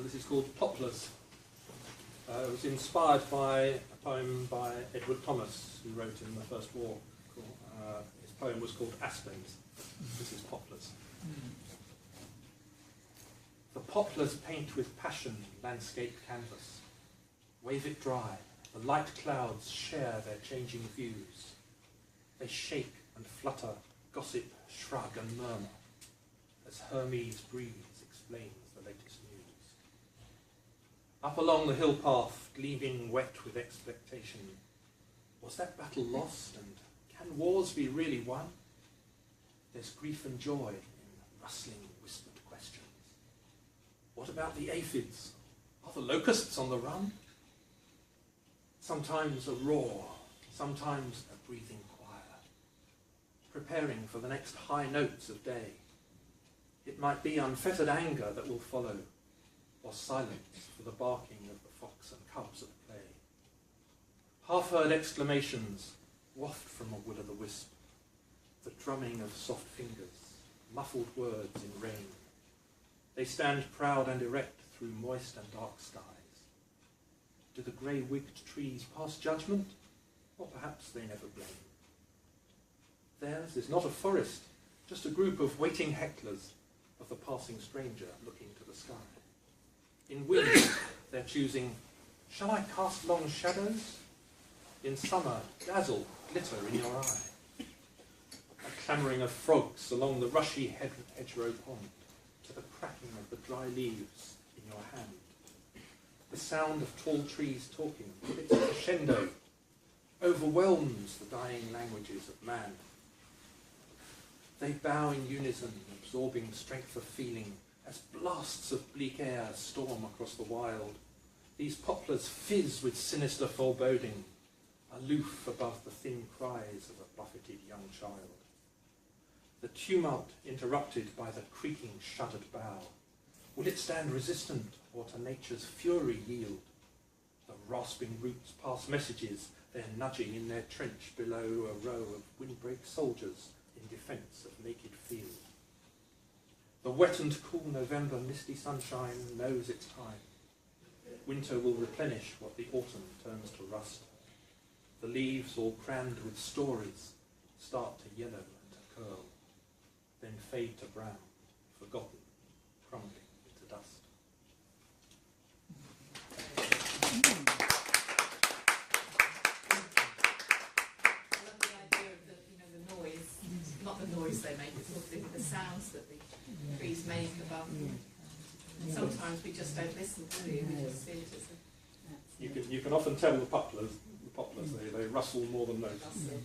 This is called Poplars. It was inspired by a poem by Edward Thomas, who wrote in the First War. His poem was called Aspens. This is Poplars. The poplars paint with passion landscape canvas. Wave it dry, the light clouds share their changing views. They shake and flutter, gossip, shrug and murmur, as Hermes breeze explains the latest news. Up along the hill path, gleaming wet with expectation, was that battle lost, and can wars be really won? There's grief and joy in rustling, whispered questions. What about the aphids? Are the locusts on the run? Sometimes a roar, sometimes a breathing choir, preparing for the next high notes of day. It might be unfettered anger that will follow, or silence for the barking of the fox and cubs at play. Half-heard exclamations waft from a will-o'-the-wisp, the drumming of soft fingers, muffled words in rain. They stand proud and erect through moist and dark skies. Do the grey-wigged trees pass judgment, or perhaps they never blame? Theirs is not a forest, just a group of waiting hecklers of the passing stranger looking to the sky. In winter, they're choosing, shall I cast long shadows? In summer, dazzle, glitter in your eye. A clamouring of frogs along the rushy hedgerow pond, to the cracking of the dry leaves in your hand. The sound of tall trees talking, its crescendo, overwhelms the dying languages of man. They bow in unison, absorbing strength of feeling, as blasts of bleak air storm across the wild. These poplars fizz with sinister foreboding, aloof above the thin cries of a buffeted young child. The tumult interrupted by the creaking shuttered bough. Will it stand resistant, or to nature's fury yield? The rasping roots pass messages, they're nudging in their trench below a row of windbreak soldiers in defence of naked field. The wet and cool November misty sunshine knows its time. Winter will replenish what the autumn turns to rust. The leaves, all crammed with stories, start to yellow and to curl, then fade to brown, forgotten, crumbling into dust. I love the idea of the noise, not the noise they make, it's sort of the sounds that the trees make above them. And sometimes we just don't listen to it, we just see it as a... You can often tell the poplars they rustle more than most. That's it.